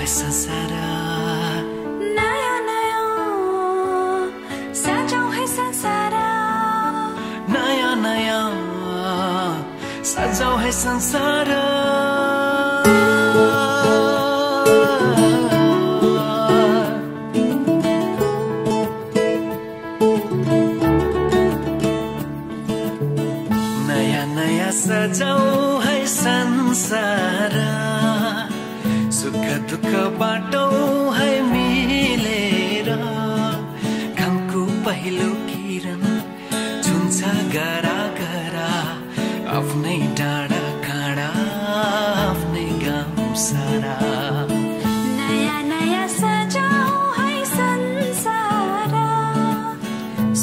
है संसार नयाँ नयाँ सजाऊ है संसार नयाँ नयाँ सजाऊ है संसार नयाँ नयाँ सजाऊ है संसार सुख दुःख बाटौँ है मिलेर घामको पहिलो किरण छुन्छ गरा गरा आफ्नै डाँडा काँडा आफ्नै गाउँ सारा नयाँ नयाँ सजाऊ है संसार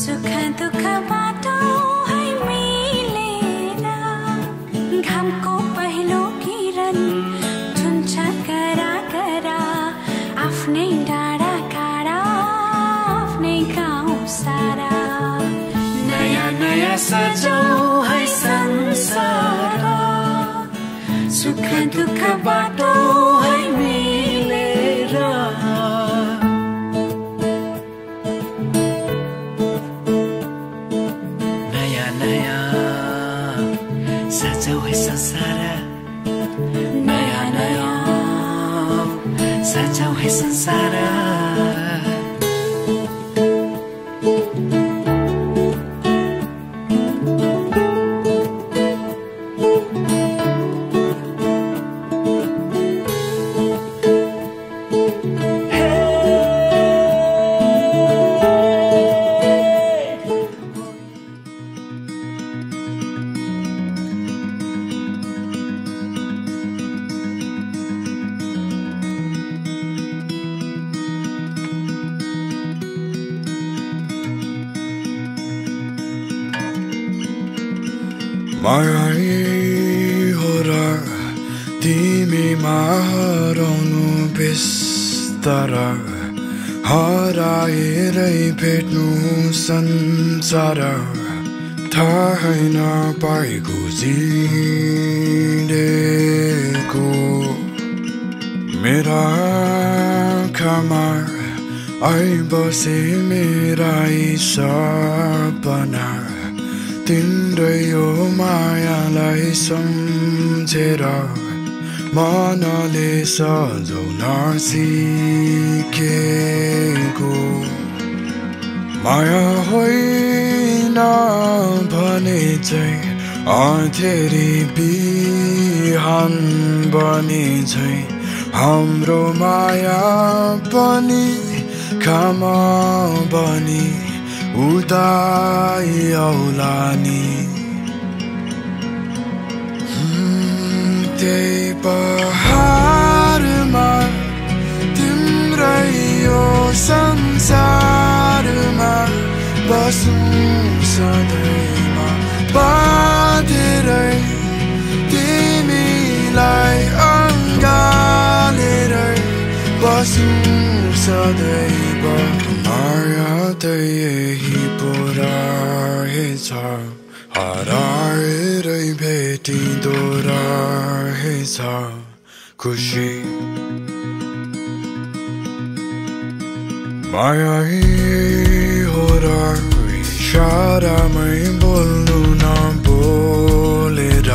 सुख दुःख बाटौँ है मिलेर घामको पहिलो किरण छुन्छ गरा गरा आफ्नै डाँडा काँडा आफ्नै गाउँ सारा नयाँ नयाँ सजाऊ है संसार सुख दुःख बाटौँ है मिलेर नयाँ नयाँ सजाऊ है संसार नयाँ नयाँ सजाऊ है संसार माया हो र तिमीमा हराउनु बिस्तारा हराएरै भेट्नु संसार थाहै नपाएको जिँडेको मेरा आँखामा आइबसे मेरा सपना तिम्रै यो मायालाई सम्झेर मनले सजाउन सिकेको माया होइन भने चाहिँ अँधेरी बिहान बने चाहिँ हाम्रो माया पनि घाम बनी उदाई आउला नि त्यही पहाडमा तिम्रै यो संसारमा बसौँ सधैँमा बाँधेरै तिमीलाई अँगालेरै बसौँ सदैव माया त यही पो रहेछ हराएरै भेटिँदो रहेछ खुसी माया हो र इशारामै बोल्नु नबोलेर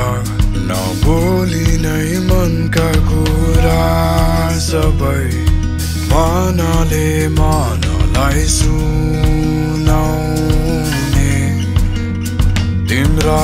नबोली नै मनका कुरा सबै मनले मनलाई सुनाउने तिम्रा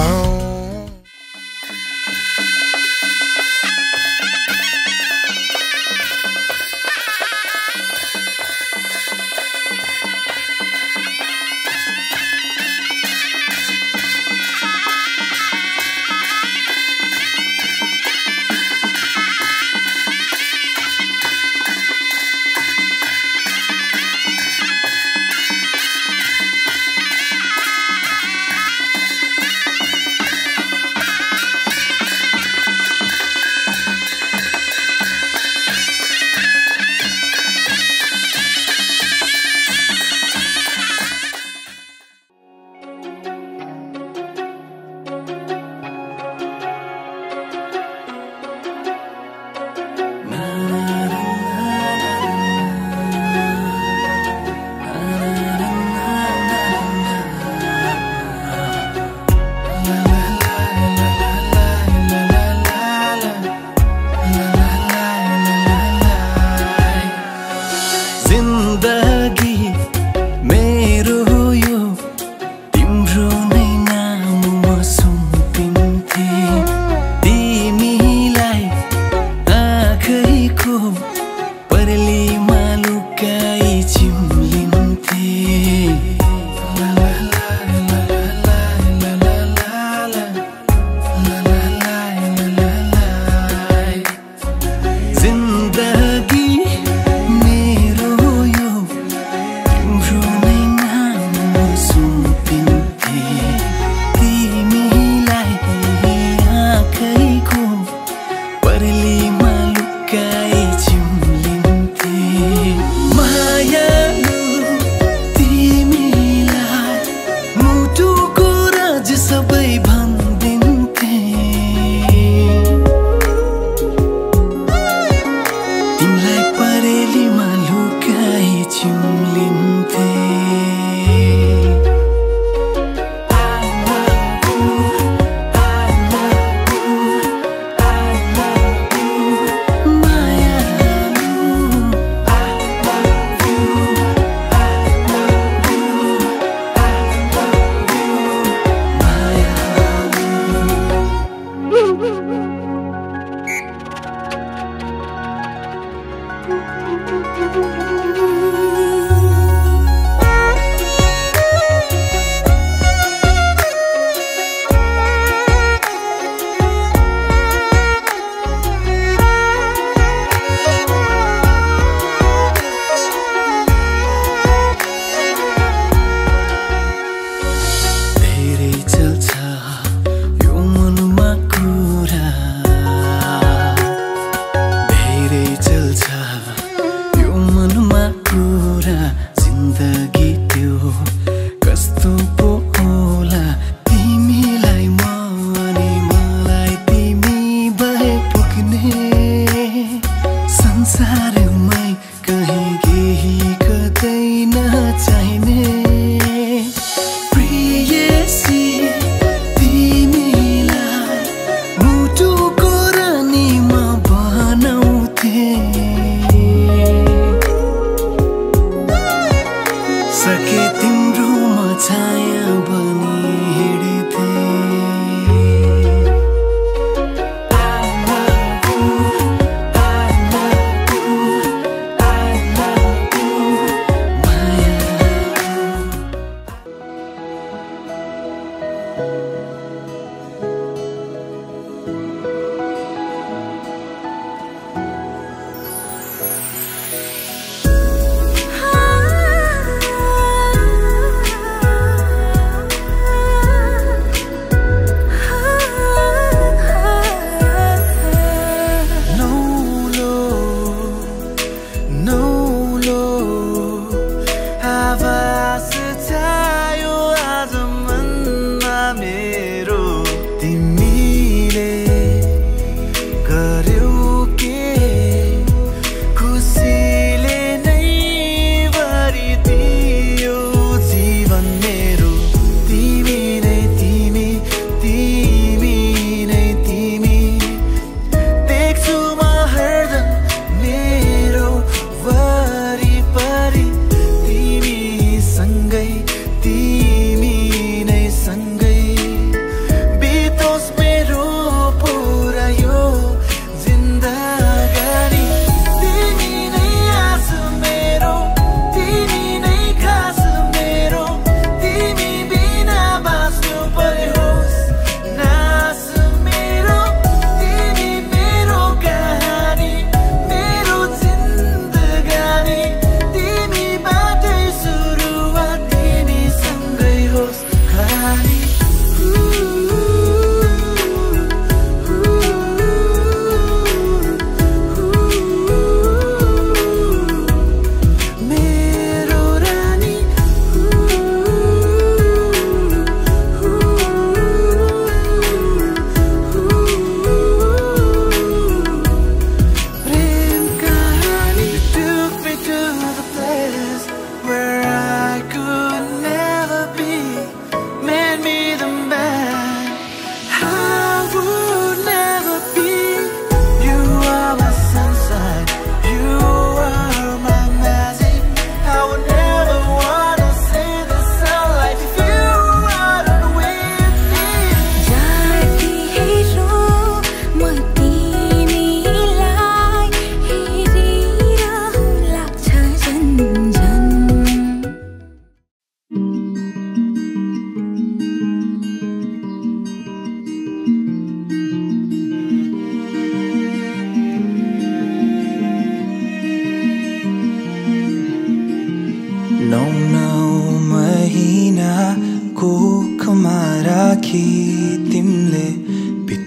परेलीमा लुकाई चिम्लिन्थे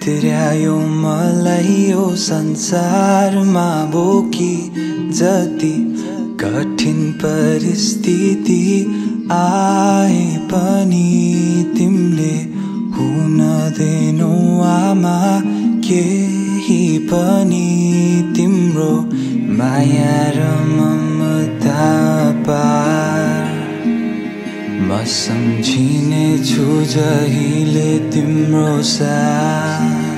भित्र्यायो मलाई यो संसारमा बोकी जति कठिन परिस्थिति आए पनि तिमीले हुन दिनौ आमा केही पनि तिम्रो माया र ममता पार म सम्झिने छु जहिले तिम्रो साथ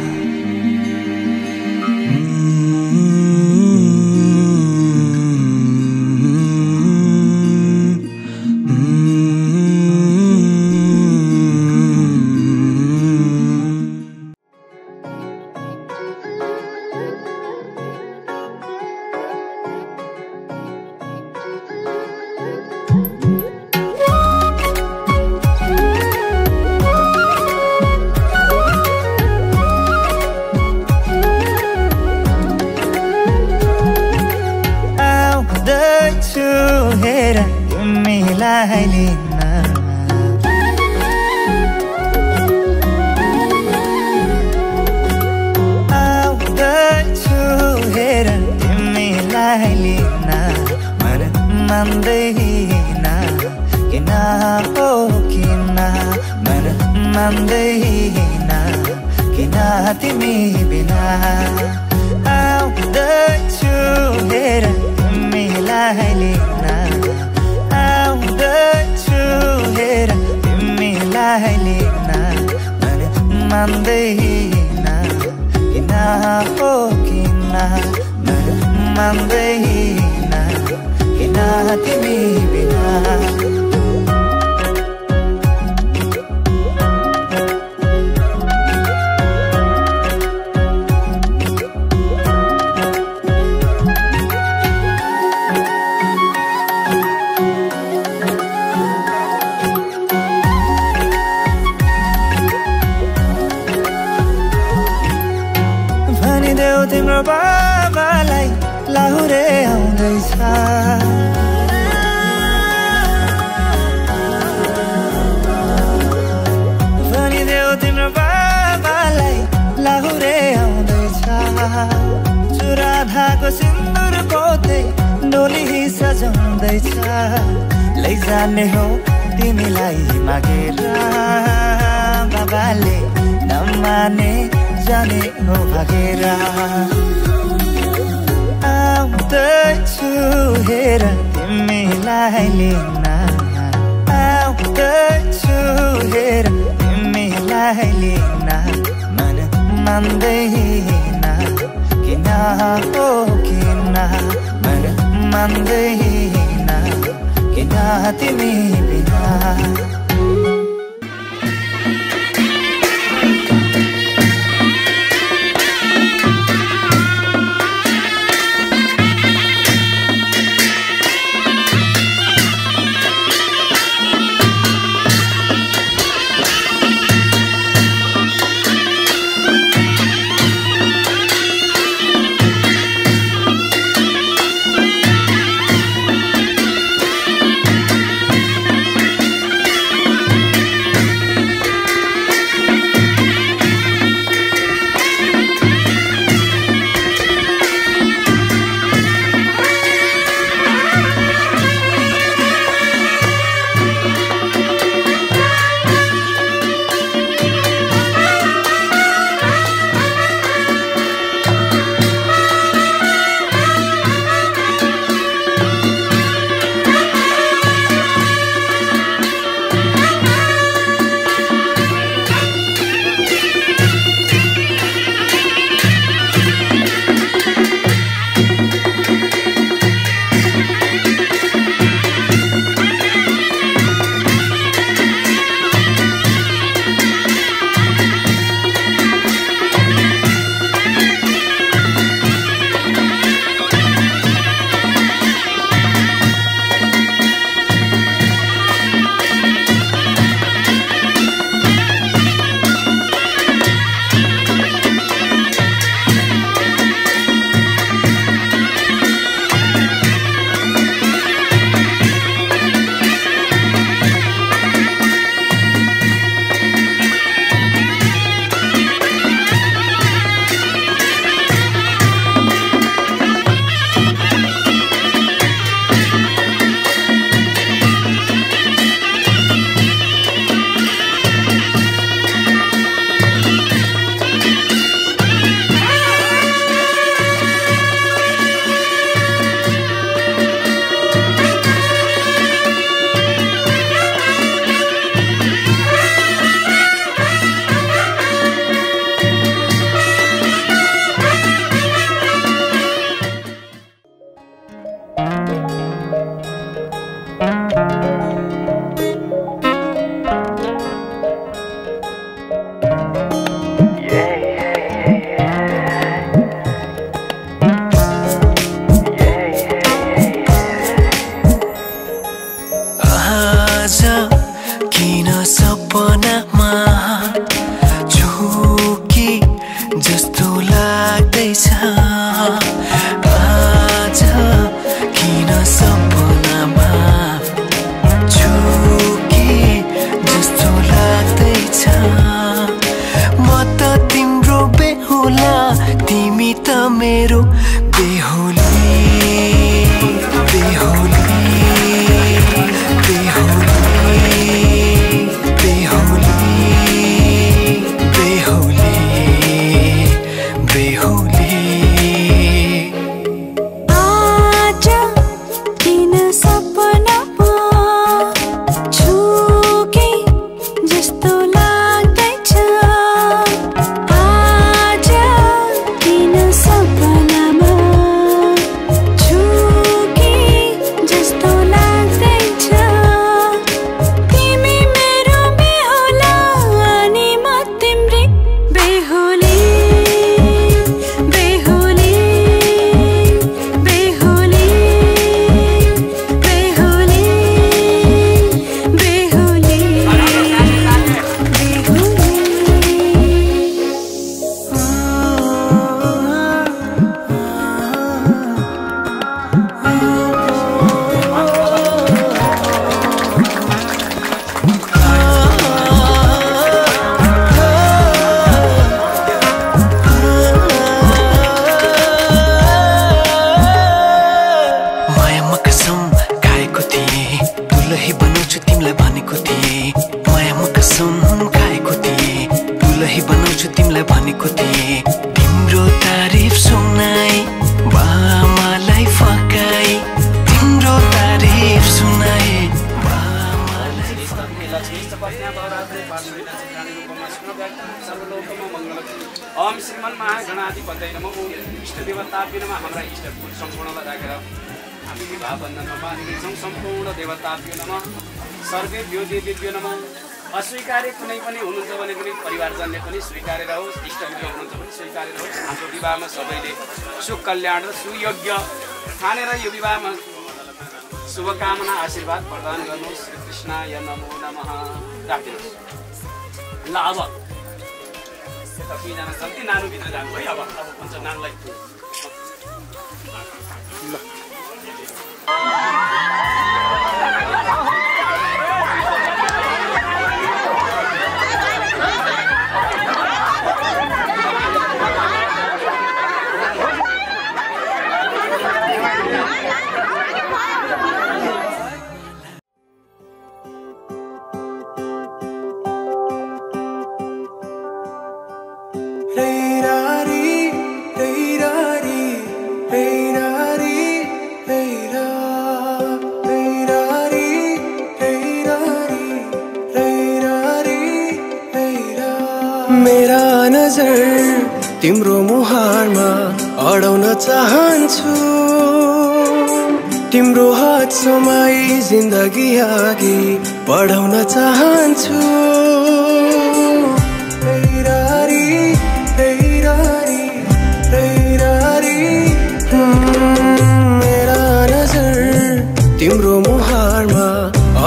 तिम्रो बाबालाई लाहुरे आउँदैछ भनिदेऊ तिम्रो बाबालाई लाहुरे आउँदैछ चुराधाको सिन्दुर पोते डोली सजाउँदैछ लैजाने हो तिमीलाई मागेर बाबाले नमाने जाने हो भागेर आउँदैछु हेर तिमीलाई लिन आउँदैछु हेर तिमीलाई लिन मन मान्दैन किन हो किन मन मान्दैन किन तिमी बिना बनेको थिएँ तिम्रो तारिफ सुनाई बामालाई फकाई तिम्रो तारिफ सुनाई ओम श्रीमन महागणाधिपतये नमः इष्ट देवताभ्यो नमः हाम्रा इष्ट सम्पूर्णलाई राखेर हामी विवाह बन्धनमा बाँधिन्छौँ सम्पूर्ण देवताभ्यो नमः सर्वेभ्यो देवीभ्यो नमः अस्वीकार्य कुनै पनि हुनुहुन्छ भने पनि परिवारजनले पनि स्वीकारेर होस् इष्टमित्र हुनुहुन्छ भने स्वीकारेर होस् हाम्रो विवाहमा सबैले सुख कल्याण र सुयोग्य ठानेर यो विवाहमा शुभकामना आशीर्वाद प्रदान गर्नुहोस् श्री कृष्णाय नमो नमः राखिदिनुहोस् ल अब यता दुईजना छन् ती नानुभित्र जानु है अब भन्छ नानुलाई ल मेरा नजर तिम्रो मुहारमा अडाउन चाहन्छु तिम्रो हात समाई जिन्दगी अघि बढाउन चाहन्छु मेरा नजर तिम्रो मुहारमा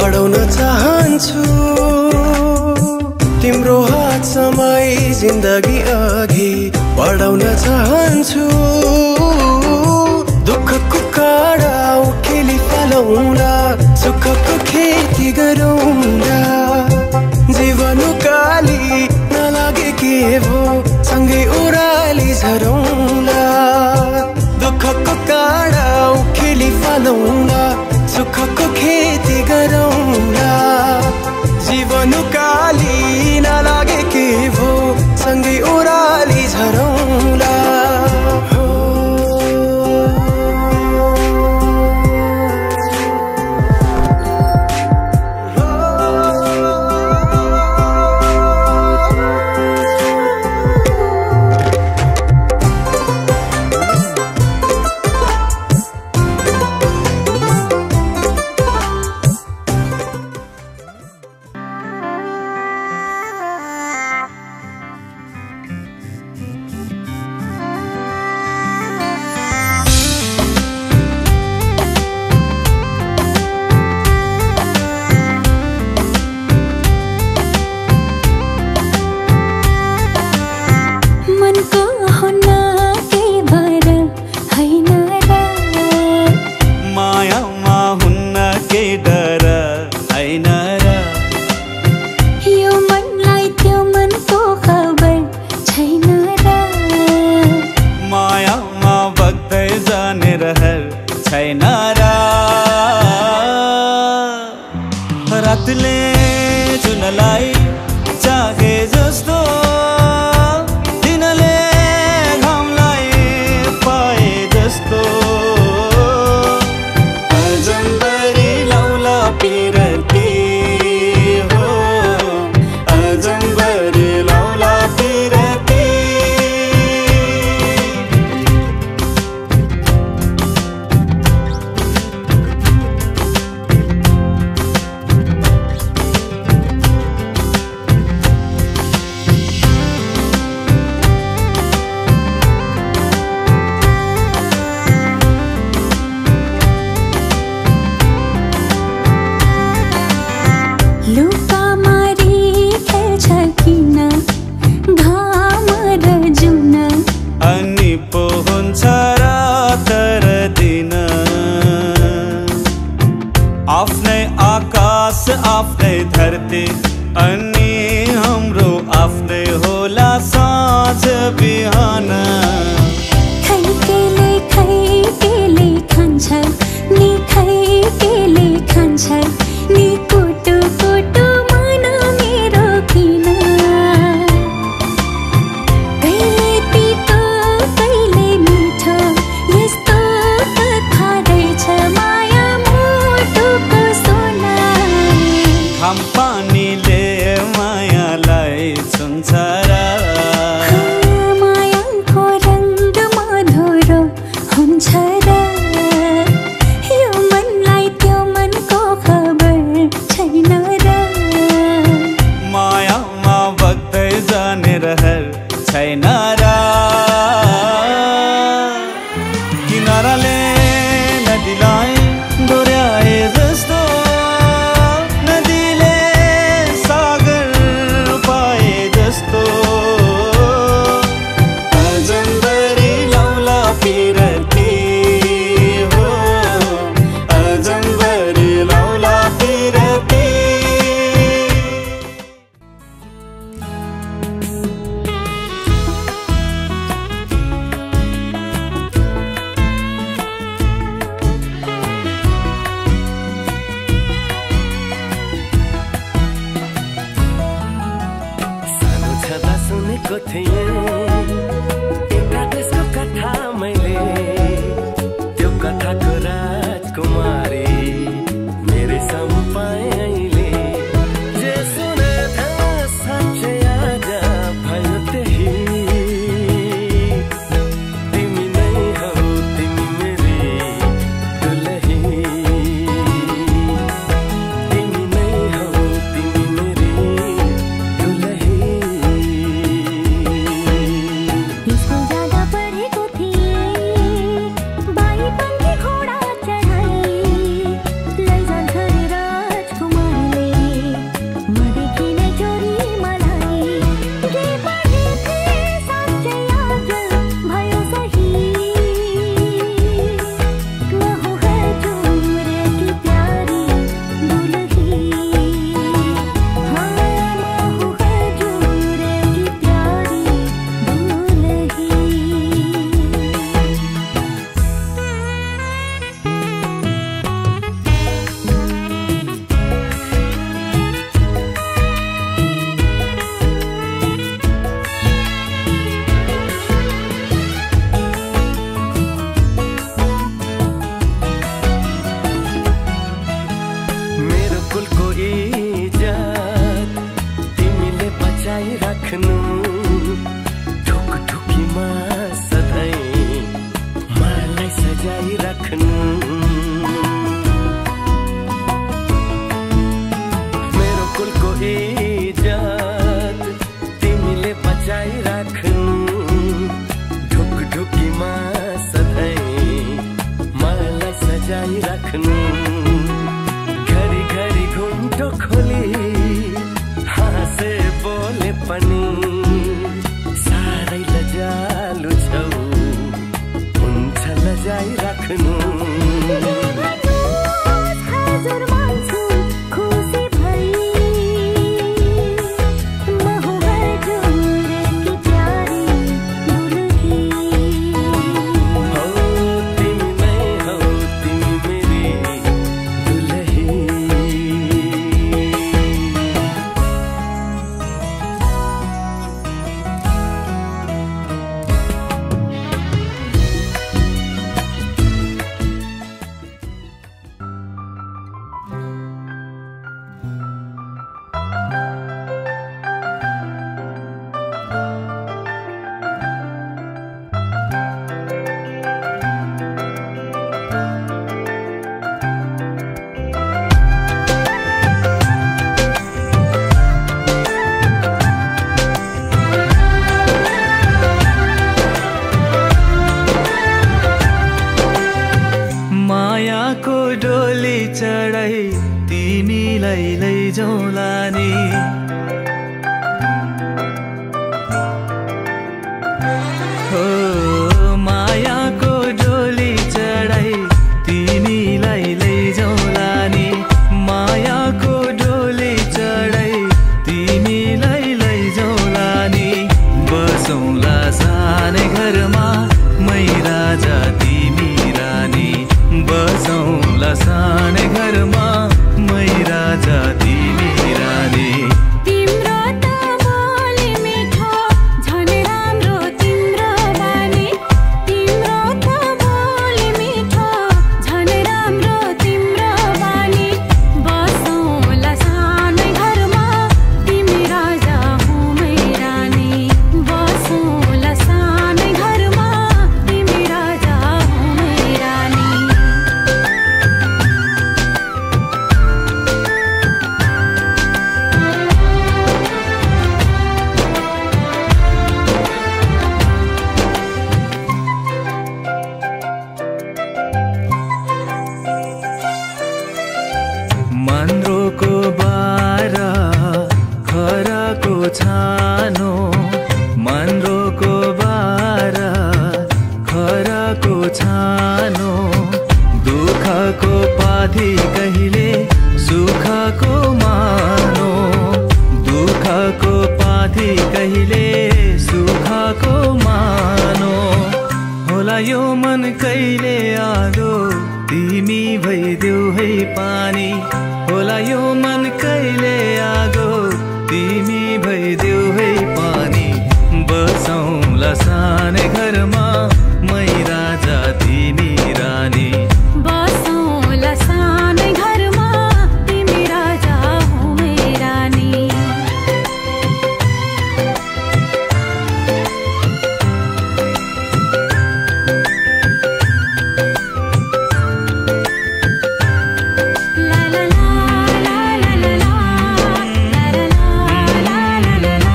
अडाउन चाहन्छु तिम्रो हात समाई जिन्दगी अघि बढाउन चाहन्छु दुःखको काँडा उखेली फालौँला सुखको खेती गरौँला जीवन उकाली नलागे के भो सँगै ओह्राली झरौँला दुःखको काँडा उखेली फालौँला सुखको खेती गरौँला जीवन उकाली नलागे के भो सँगै ओह्राली झरौँला रातले जुनलाई चाहे जस्तो दिनले घामलाई पाए जस्तो अजम्बरी लौला पिरती हो अजम्बरी लौला पिरती आफ्नै धरती अनि हाम्रो आफ्नै होला साँझ बिहान खैकेले खान्छ नि खैकेले खान्छ नि कोटो कोटो मन मेरो किन घाम पानीले मायालाई छुन्छ र मायाको रङ्ग मधुरो हुन्छ र यो मनलाई त्यो मनको खबर छैन र मायामा बग्दै जाने रहर छैन र किनाराले नदीलाई दोहोऱ्याए जस्तो नदीले सागर पाए जस्तो अजम्बरी लौला पिरती हो अजम्बरी लौला पिरती सुनेको थिएँ एउटा देशको कथा मैले त्यो कथाको राजकुमारी मेरै सम्पाएँ अहिले जे सुने था साँच्चै आज भयो त्यही तिमी नै हौ तिमी मेरी दुलही तिमी नै हौ तिमी मेरी दुलही स्कुल जाँदा पढेको थिएँ बाइपन्थी घोडा चढाई लैजान्छ रे राजकुमारले मदेखि नै चोरी मलाई के पढे थिएँ साँच्चै आज भयो सही म हूँ हजुर की प्यारी दुलही हाँ म हूँ हजुर की प्यारी दुलही मेरो कुलको इज्जत तिमीले बचाइ राख्नु ढुकढुकीमा सधैँ मलाई सजाइ राख्नु मेरो कुलको इज्जत तिमीले बचाइ राख्नु ढुकढुकीमा सधैँ मलाई सजाइ राख्नु घरी घरी घुम्टो खोली हाँसे बोले पनि साह्रै लजालु छौ हुन्छ लजाइ राख्नु हजुर मान्छु खुसी भई म हूँ हजुर की प्यारी दुलही हौ तिमी नै हौ तिमी मेरी दुलही मायाको डोली चढाई तिमीलाई लैजाउँला नि हो मायाको डोली चढाई तिमीलाई लैजाउँला नि मायाको डोली चढाई तिमीलाई लैजाउँला नि बसौँला सानै घरमा मै राजा तिमी रानी बसौँला सानै घरमा मै राजा तिमी रानी तिम्रो त बोली मिठो झन् राम्रो तिम्रो बानी तिम्रो त बोली मिठो झन् राम्रो तिम्रो बानी बसौँला सानै पाथी कहिले सुखको मानो, दुःखको पाथी कहिले सुखको मानो। होला यो मन कहिले आगो तिमी भइदेऊ है पानी, होला यो मन कहिले आगो तिमी भइदेऊ है पानी। बसौँला सानै घरमा मै राजा तिमी रानी, बसौँला सानै घरमा तिमी राजा हो मै रानी। ला ला ला ला ला ला ला ला ला ला ला।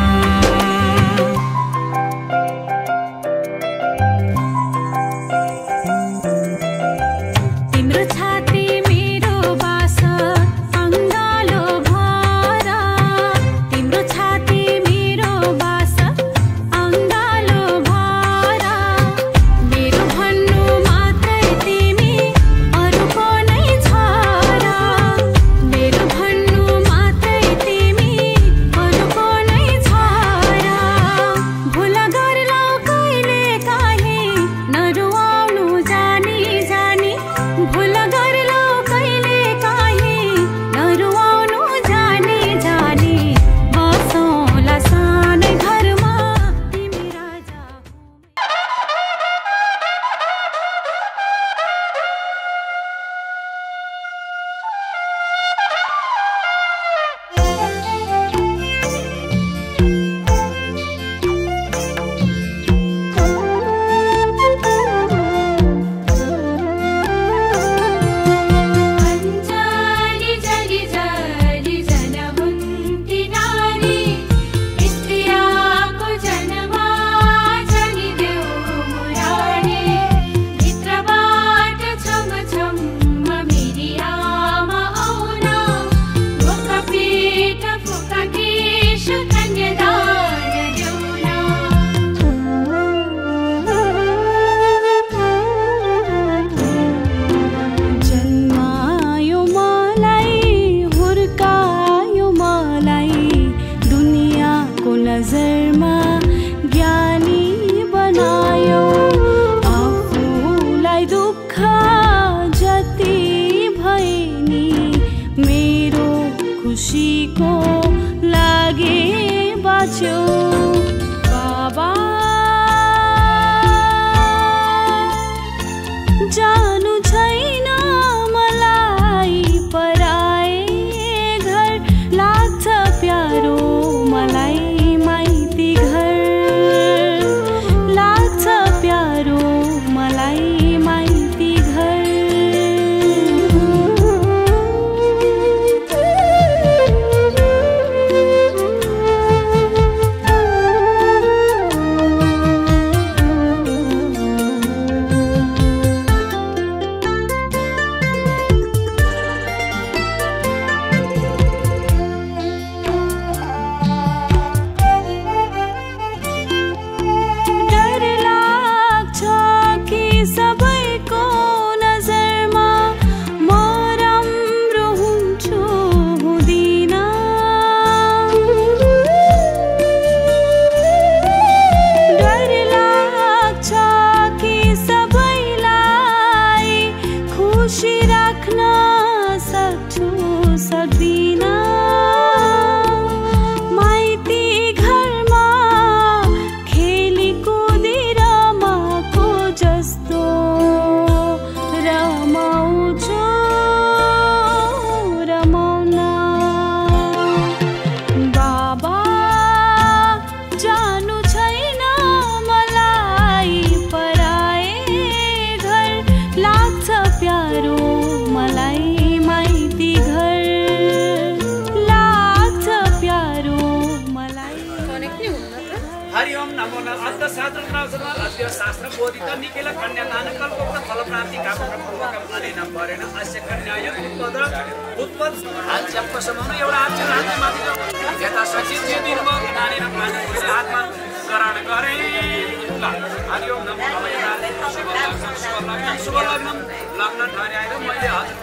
तिम्रो छाती मेरो बास अङ्गालो भर, तिम्रो छाती मेरो बास अङ्गालो भर। मेरो भन्नु मात्रै तिमी अरूको नै छ र, मेरो भन्नु मात्रै तिमी अरूको नै छ र। भुल गर्लौ कहिले काहीँ नरुवाउनु जानी जानी, भुल गर्लौ कहिले काहीँ नरुवाउनु जानी जानी। बसौँला सानै घरमा तिमी राजा हो। अञ्जली जली जली जनमुन्ती नारी, स्त्रियाको जन्मा जलिदेऊ मुरारी। भित्रबाट छम छम मेरी आमा आउन, मुख पीठ फुक केश कन्यादान देउन। जन्मायो मलाई हुर्कायो मलाई, दुनियाँको नजरमा ज्ञानी बनायो। आफूलाई दुःख जति भए नि मेरो खुसीको लागि बाँच्यो। बाबा जानु छैन मलाई पराए घर, लाग्छ प्यारो मलाई माइती घर, लाग्छ प्यारो मलाई माइती घर। डर लाग्छ कि सबैको नजरमा म राम्रो हुन्छु हुँदिन। डर लाग्छ कि सबैलाई खुसी राख्न सक्छु सक्दिन। माइती घरमा खेली कुदी रमाको जस्तो रमाउँछु रमाउन। बाबा जानु छैन मलाई पराए घर, लाग्छ प्यारो मलाई माइती घर, लाग्छ प्यारो मलाई। हरि ओम नमो नमः। अद्य शास्त्र प्रवचन अद्य शास्त्र बोधित निखिल कन्यादान कल्पोक्त फल प्राप्ति कामना पूर्वकम अनेन भरेण अस्य कन्याय उत्पद हाल्यप्प समाउनु एउटा हात चाहिँ हातले माथि यता सचिव जे दिनुभयो नानीले प्राण हातमा करण गरे। ल हरि ओम नमो नमः। शुभ लग्न लग्न ठहर्याएर मैले हजुर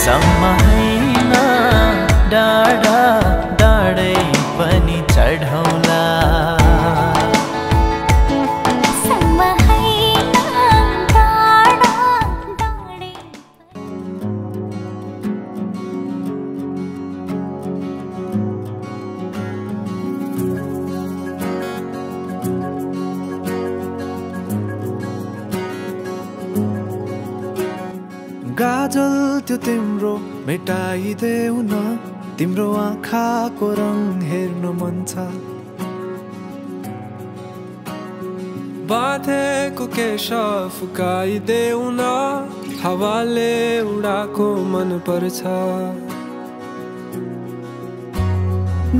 सम्म हैन डाँडा डाँडै पनि चढौला गाजल त्यो तिम्रो मेटाइदेऊ न तिम्रो आँखाको रङ हेर्नु मन छ बाँधेको केश फुकाइदेऊ न हावाले उडाको मन पर्छ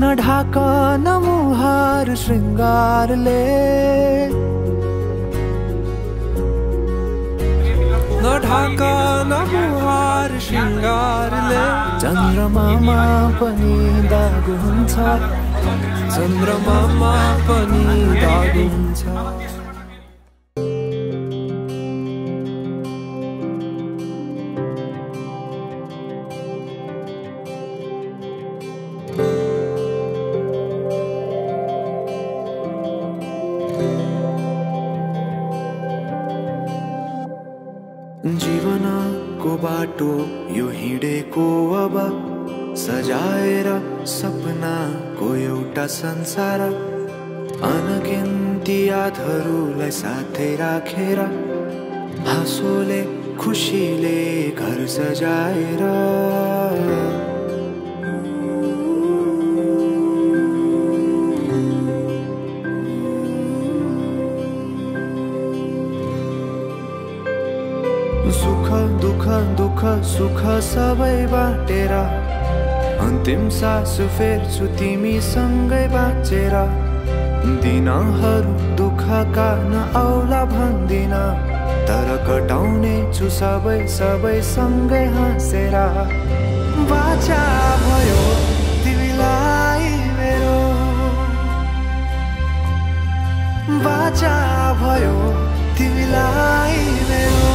नढाक न मुहार श्रृङ्गारले नढाका नमुहार श्रृङ्गारले चन्द्रमामा पनि दाग हुन्छ चन्द्रमामा पनि दाग हुन्छ जीवनको बाटो यो हिँडेको अब सजाएर सपनाको एउटा संसार अनगिन्ती यादहरूलाई साथै राखेर हाँसोले खुसीले घर सजाएर सुख दुख दुख सुख सबै बाटेर अन्तिम सास फेर्छु तिमीसँगै बाँचेर दिनहरू दुःखका नआउला भन्दिन तर कटाउने छु सबै सबै सँगै हाँसेर बाचा भयो तिमीलाई मेरो बाचा भयो तिमीलाई मेरो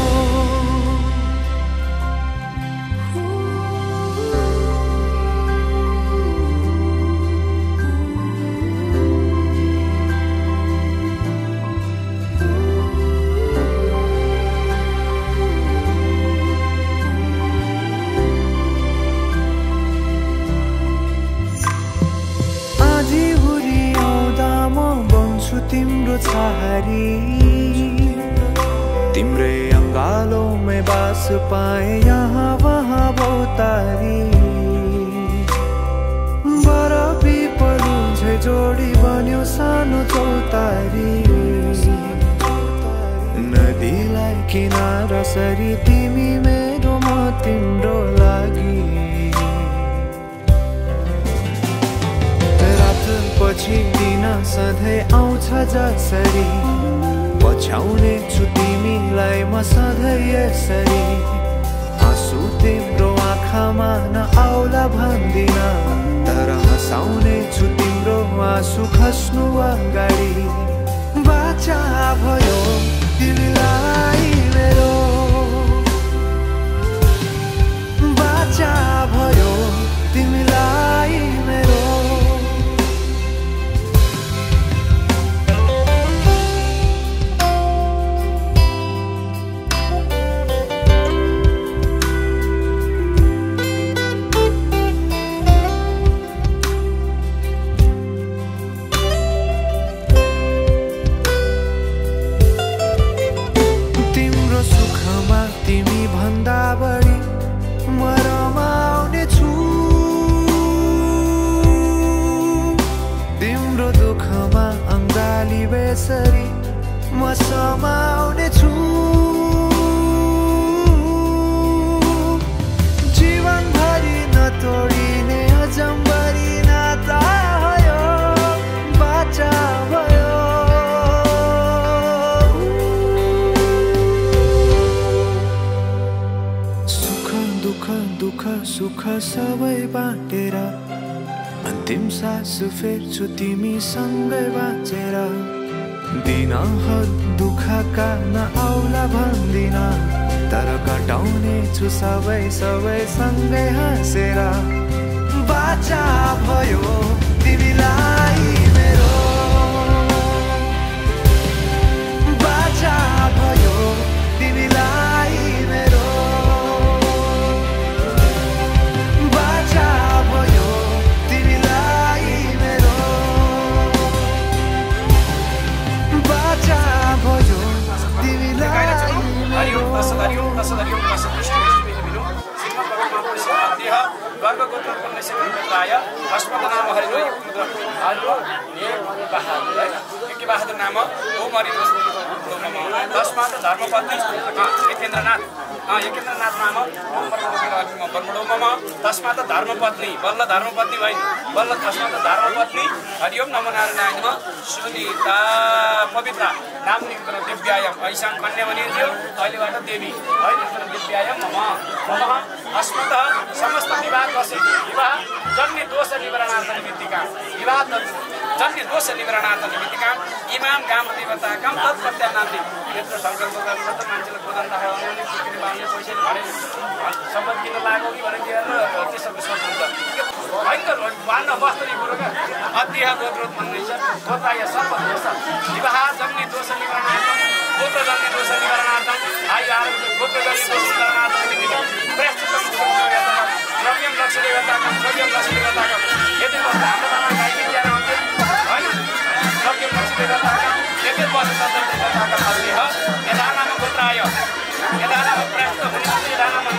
तिम्रो छहारी तिम्रै अङ्गालोमै बास पाए यहाँ वहाँ बहुतारी बरफी पलुझै जोडी बन्यो सानो चौतारी नदीलाई किनारा सरी तिमी मेरो म तिम्रो लागि पछि दिन सधैँ आउँछ जसरी पछ्याउने छु तिमीलाई म सधैँ यसरी आँसु तिम्रो आँखामा नआउला भन्दिन तर हँसाउने छु तिम्रो आँसु खस्नु अगाडि बाचा भयो तिमीलाई मेरो बाचा भयो तिमीलाई मेरो बेसरी म समाउने छु जीवनभरि नतोडिने अजम्बरी नाता भयो बाचा भयो सुख दुख दुख सुख सबै बाटेर अन्तिम सास फेर्छु तिमीसँगै बाँचेर दिनहरू दुःखका नआउला भन्दिन तर कटाउने गर्छु सबै सबै सँगै हाँसेर बाचा भयो तिमीलाई मेरो बाचा भयो तिमीलाई मेरो बाचा भयो तिमीलाई मेरो बाचा भयो तिमीलाई बहादुर नाम दशमा धर्मपत्नी यकेन्द्रनाथ नाम तस्मा त धर्मपत्नी बल्ल धर्मपत्नी भइन् बल्ल तस्मा त धर्मपत्नी हरिओम नमो नारायणमा सुनिता पवित्रा नाम निक्तर दिव्यायम ऐसा कन्या भनिन्थ्यो अहिलेबाट देवी है दिव्यायम मम अस्मत समस्त विवाह कसै विवाह जन्य दोष निवारणार्थ निमित्तिका विवाह जन्य दोष निवारणार्थ निमित्तिका इमाम गाम देवताकम तत्प्रत्यानान्ति यत्र संकल्प गर्नु त मान्छेले प्रदान राख्ने किन बाँड्ने पैसाले भरे सम्पत्ति किन लाग्यो कि भनेर त्यसको सोच हुन्छ हैन त वान वस्तुले कुरोका अध्यय गोत्रोत भन्दैछ गोत्राय सर्वदोष विवाह जन्य दोष निवारणार्थ गोत्र जन्य दोष निवारणार्थ आयु आरोग्य गोत्र जन्य दोष निवारणार्थ प्रस्तुतम द्रव्यम लक्ष्य देवताकम यदि हाम्रो बाबा गाई विद्यार हुन्थ्यो हैन द्रव्यम लक्ष्य देवताकम यदि बस्दा देवताका फलले हो यदानाम गोत्राय यदानाम प्रस्त हुने यदानाम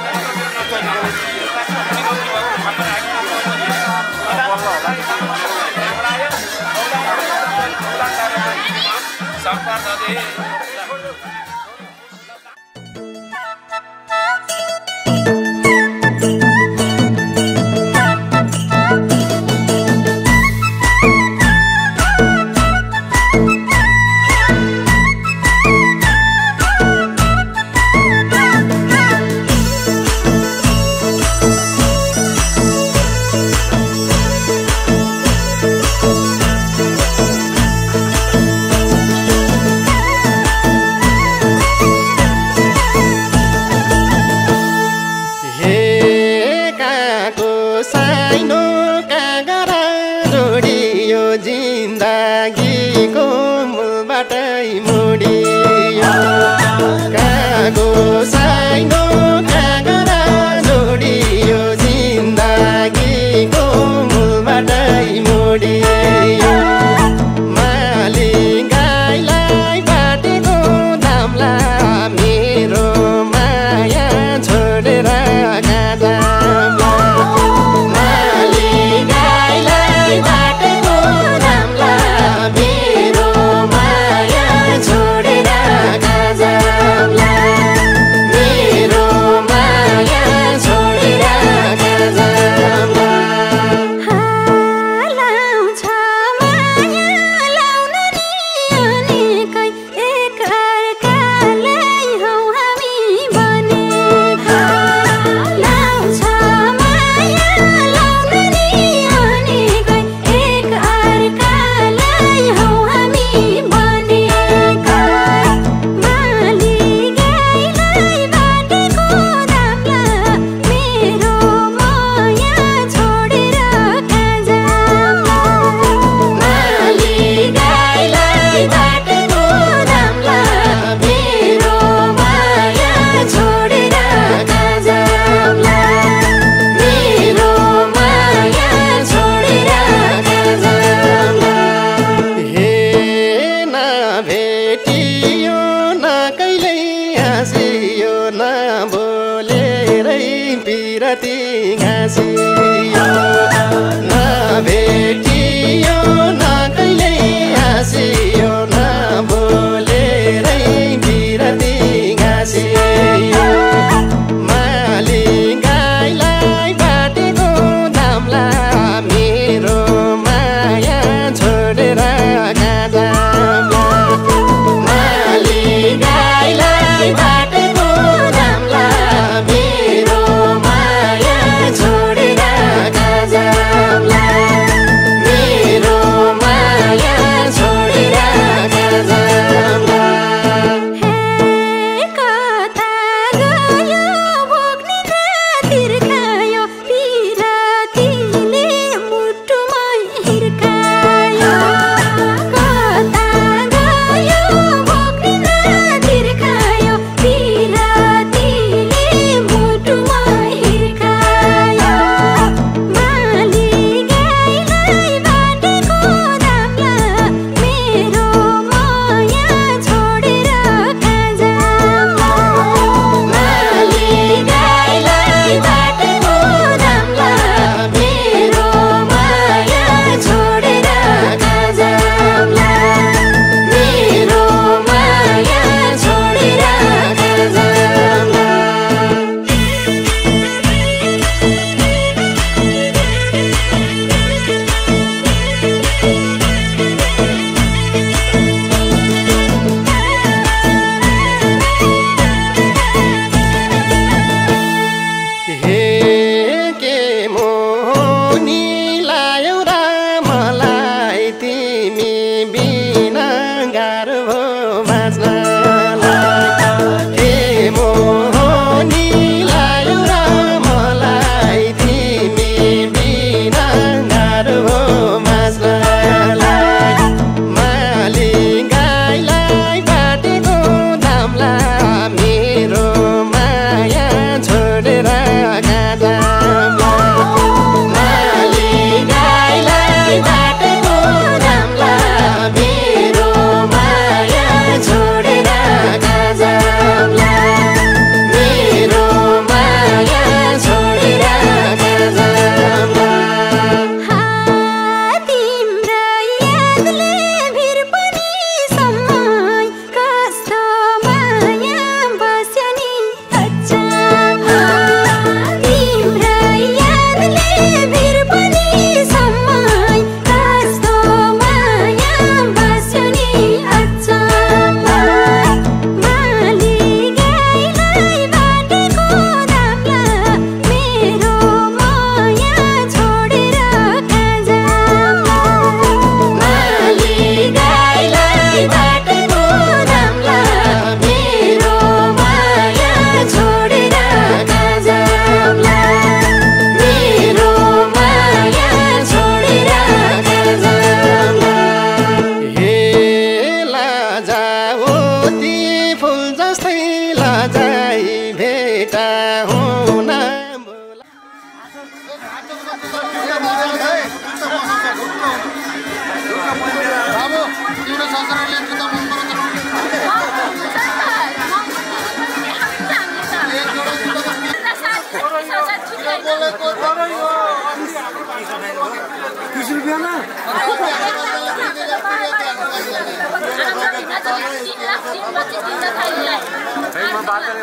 बेटा हुन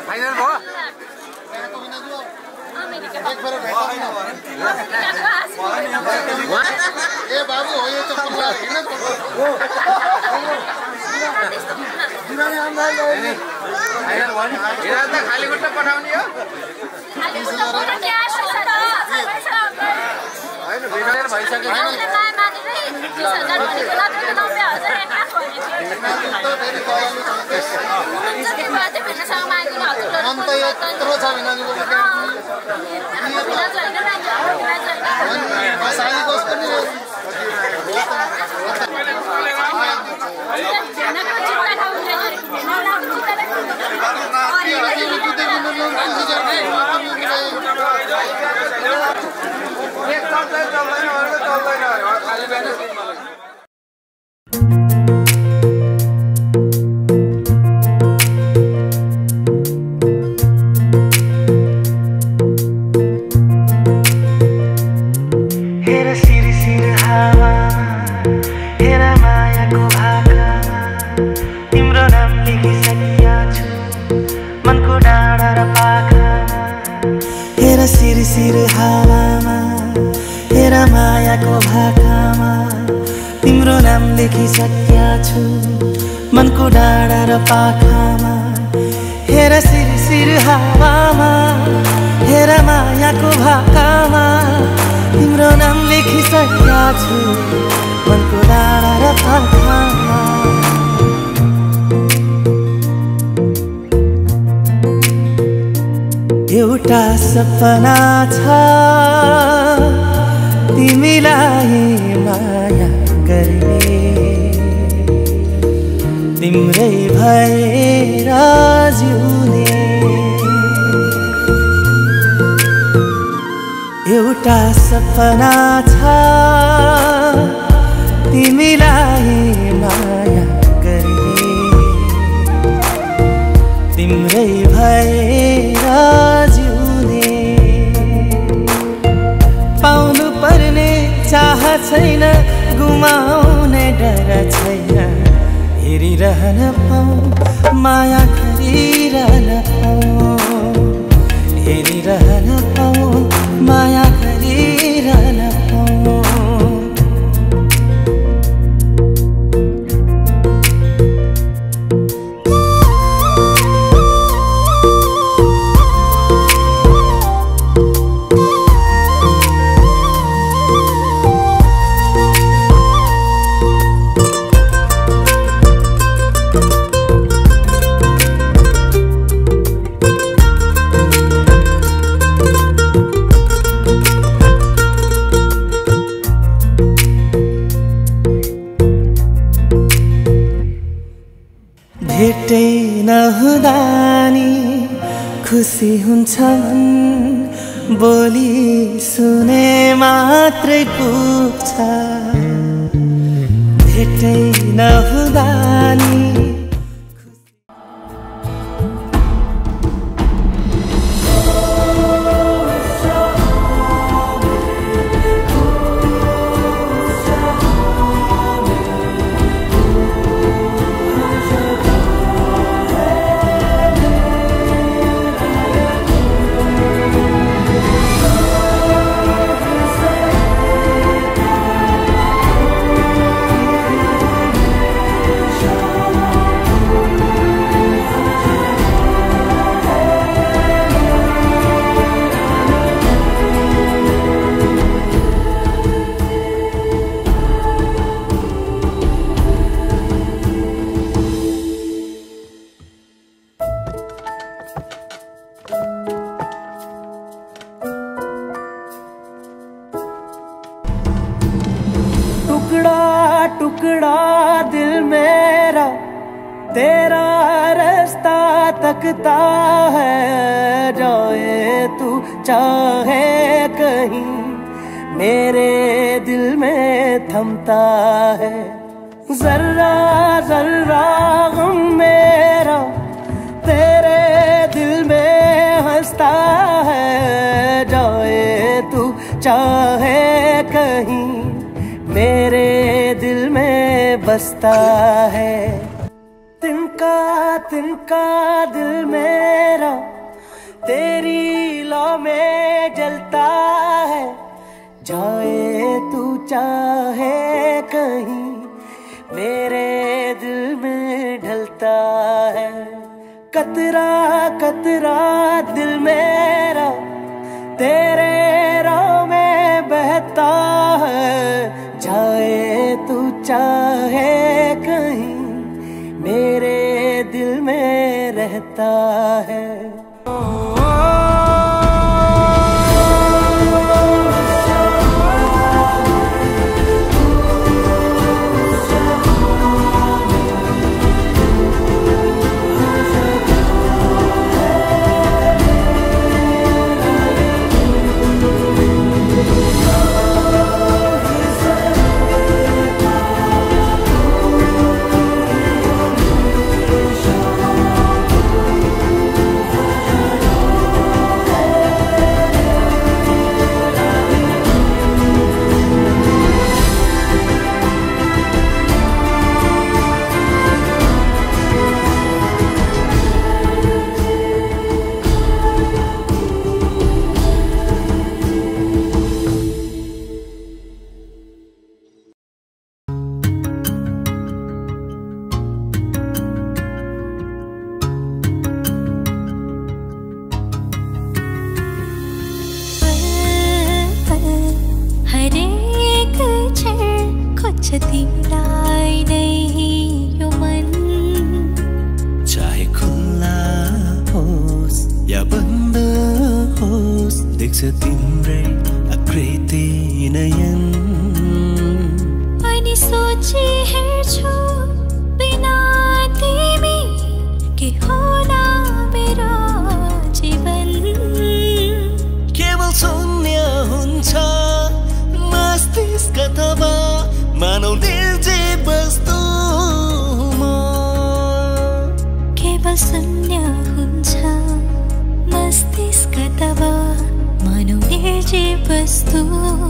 फाइनल भयो ए बाबु हो यो त पुरा हैन खाली खुट्टा पठाउने हो हैन भेटाएर भइसक्यो अन्त यत्रो छ भने सिर हावामा हेर मायाको भाकामा तिम्रो नाम लेखिसक्या छु मनको डाँडा र पाखामा हेर सिर हावामा हेर मायाको भाकामा तिम्रो नाम लेखिसक्या छु मनको डाँडा र पाखामा एउटा सपना छ तिमीलाई माया गर्ने तिम्रै भएर जिउने एउटा सपना छ तिमीलाई माया गर्ने तिम्रै भएर जिउने पाउनु पर्ने चाह छैन गुमाउने डर छैन हेरिरहन पाऊ माया गरिरहन पाऊ हेरिरहन पाऊ माया गरिरहन पाऊ भेटै नहुँदा नि खुसी हुन्छ मन बोली सुने मात्रै पुग्छ भेटै नहुँदा नि टुकड़ा दिल मेरा तेरा रास्ता तकता है जाए तू चाहे कहीं मेरे दिल में थमता है जर्रा जर्रा गम मेरा तेरे दिल में हंसता है जाए तू चाहे कहीं मेरे दिल में बसता है तिनका तिनका दिल मेरा तेरी लौ में जलता है जाए तू चाहे कहीं मेरे दिल में ढलता है कतरा कतरा दिल मेरा तेरे राह में बहता है जाए तू चाहे कहीं मेरे दिल में रहता है तिमीलाई नै यो मन चाहे खुल्ला होस् या बन्द होस् देख्छ तिम्रै आकृति नयन अनि सोची हेर्छु बिना तिमी के होला मेरो जीवन केवल शून्य हुन्छ मस्तिष्क तबा मानव निर्जीव वस्तुमा केवल शून्य हुन्छ मस्तिष्क तब मानव निर्जीव वस्तुमा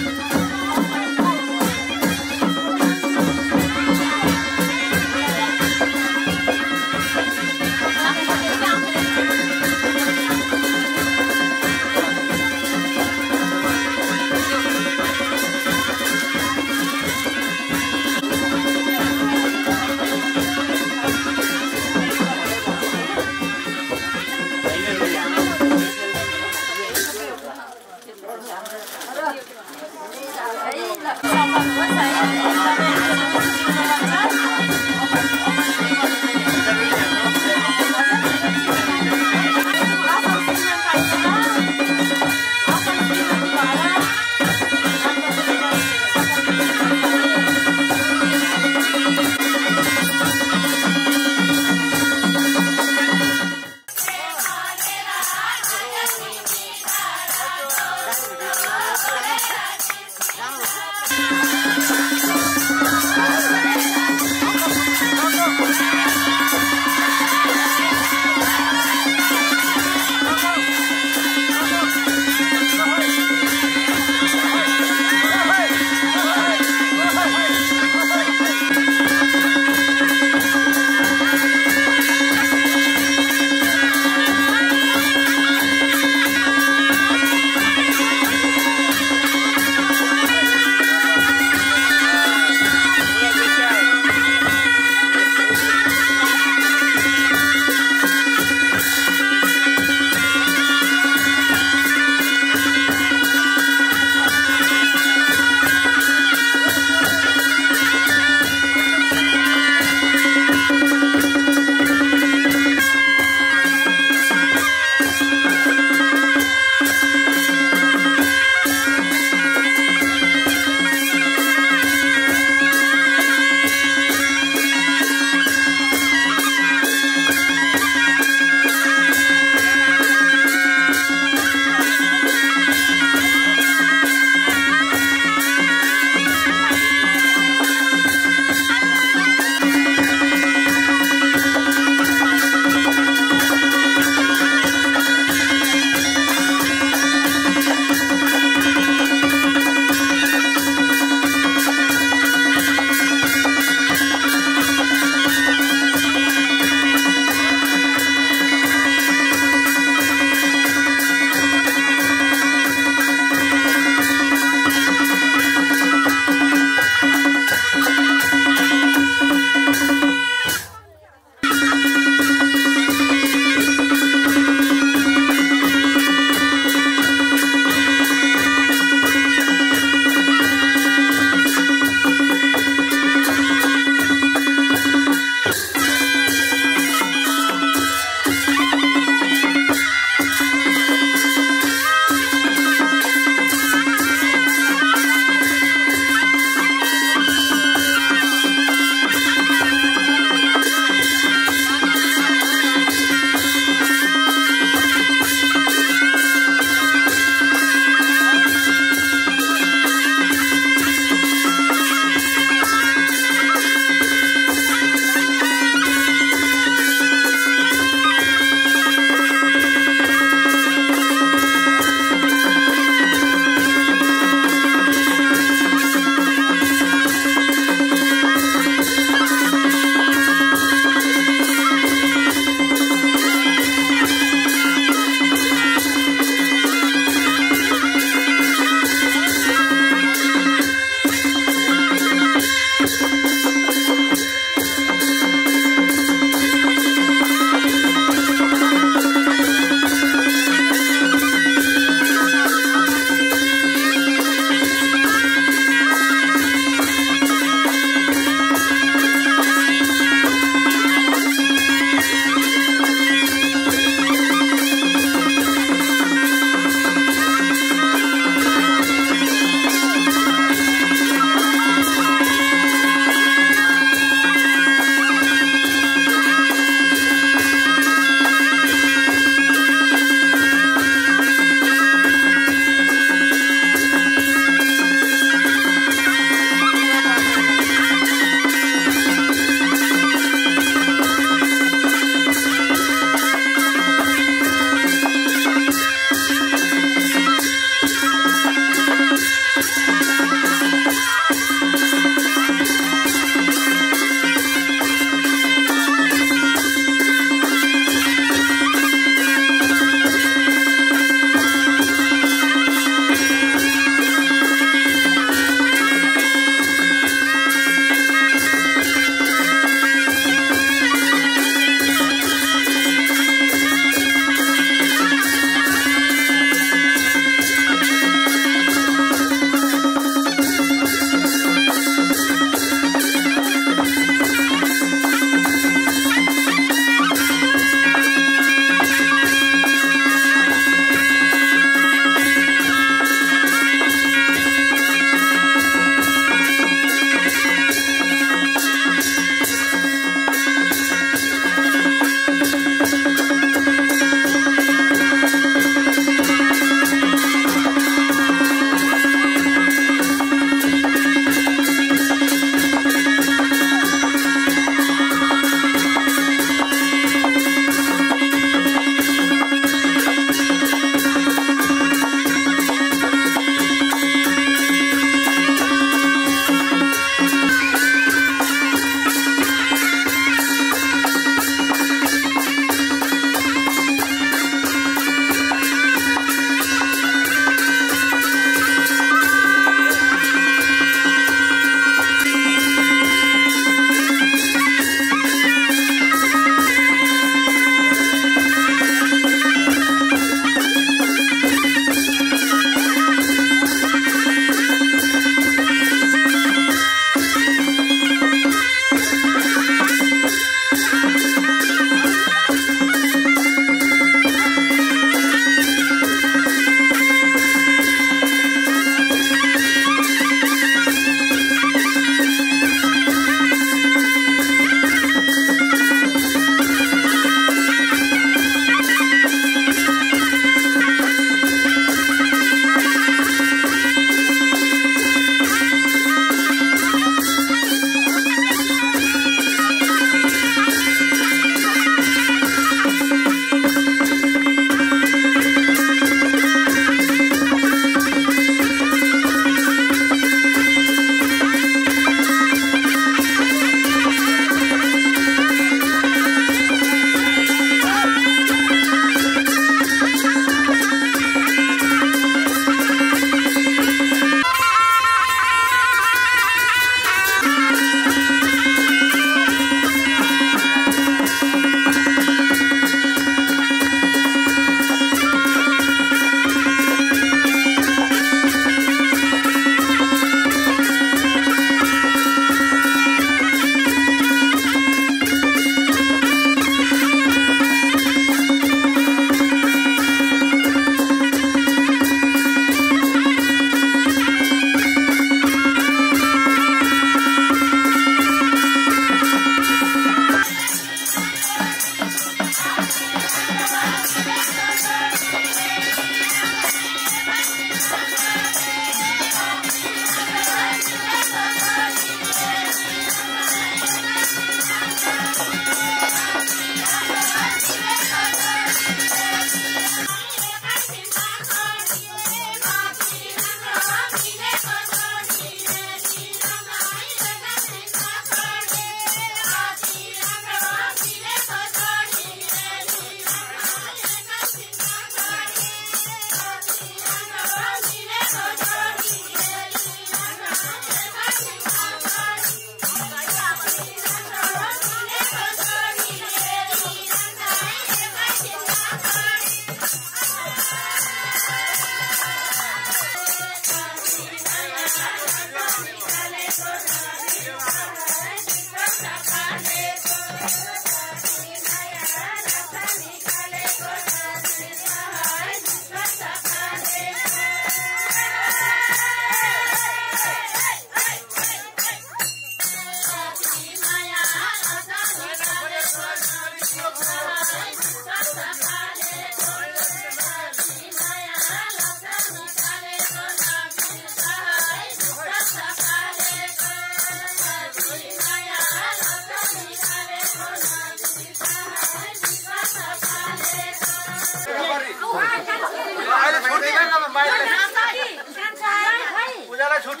पूजालाई छुट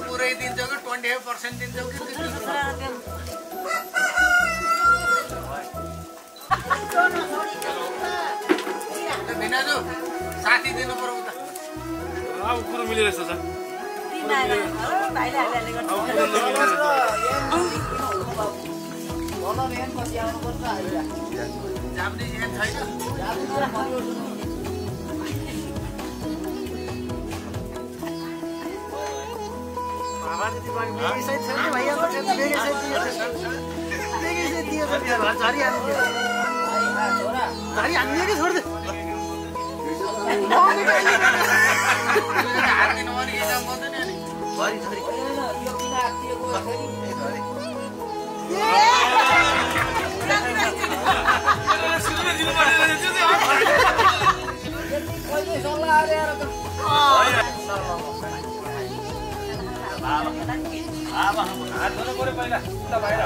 पुरै दिन्छौ कि 25% दिन्छौ कि भिनाजु साथी दिनु पर्यो उता अब कुरो मिलिरहेछ सर जापानिज एन छैन बाबा त्यति पनि मेरी साइड छैन भैया त मेरी साइड दियो झरी हाल्नु झरी हाल्नु कि छोड्दे हात दिनु भने हिसाब गर्दैन अनि झरी झरी हात धुनु पर्यो पहिला उता बाहिर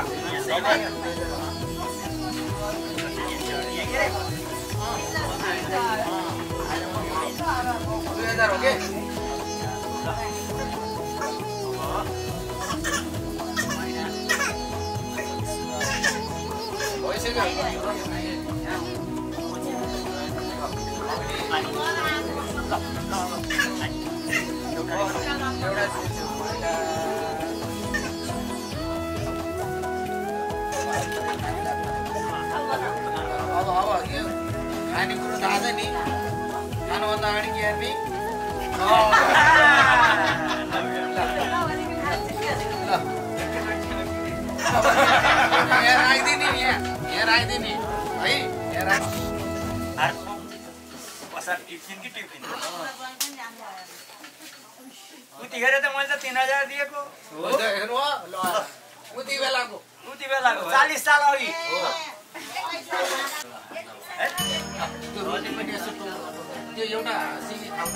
हो के अब खानेकुरो थाहा छ नि खानुभन्दा अगाडि के हेर्ने यहाँ राखिदिने यहाँ राखिदिने है यहाँ राख टिफिन कि टिफिन उतिखेर त मैले त 3000 दिएको हो त हेर्नु हो ल उति बेलाको 40 साल अघि त्यो एउटा सिमी खाउन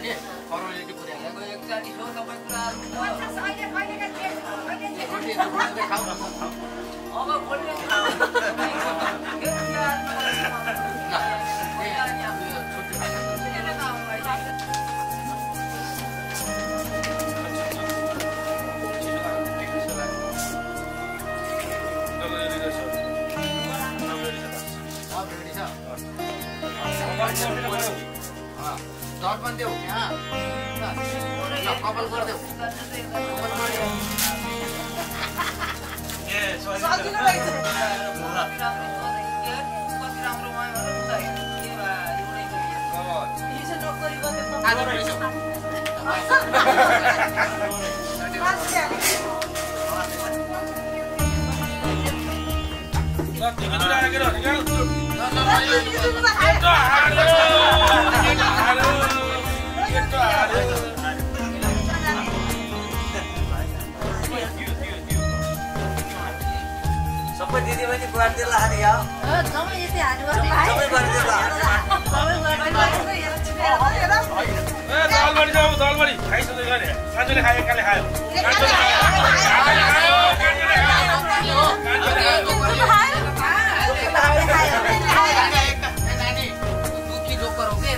नि फर्मालिटी पुर्याएको एकचोटि हो सबै कुराहरु खाउ अब बोल्ने दर्पण देऊ यहाँ कपाल गरिदेऊ सबै दिदीबहिनी गरिदिएला हाने यार सबै यति हाने गर्नु सबै गरिदिएला दालबाडी जाऊ दालबाडी खाइसक्यो गरे कान्छोले खायो काले खायो कान्छोले खायो नानी दुखी जोकर हो के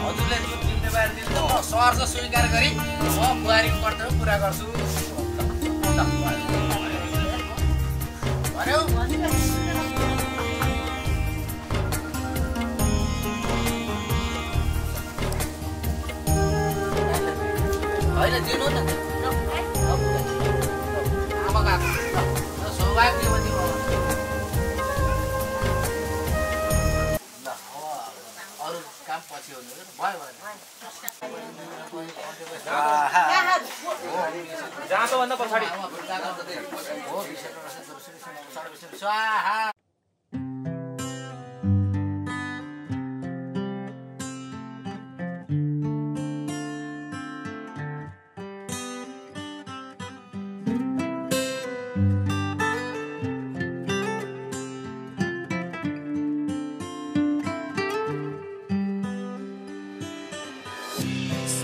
हजुरले जिम्मेवारी दिनु सहर स्वीकार गरी म बुहारीको कर्तव्य पुरा गर्छु भन्यो होइन दिनु न आमाका सौभाग्यवती भयो ल अरू काम पछि हुनु भयो जहाँ त भन्दा पछाडि हो विषय स्वाहा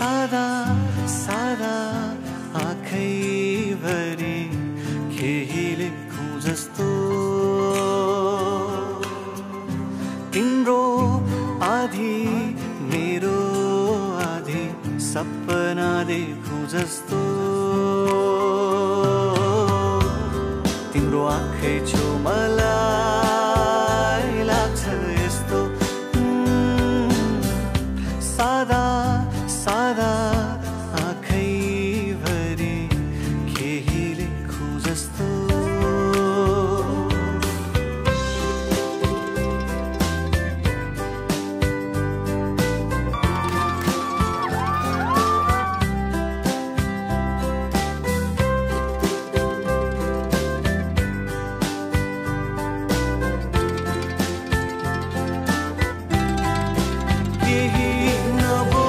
सादा सादा आँखैभरि केही लेखौँ जस्तो तिम्रो आधी मेरो आधी सपना देखौँ जस्तो तिम्रो आँखै छो मलाई लाग्छ यस्तो सादा सादा आँखैभरि केही लेखौँ जस्तो केही नबो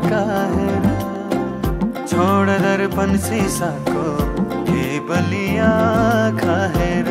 काहेर छोड़ दर्पण शीशा को के बलिया खाहेर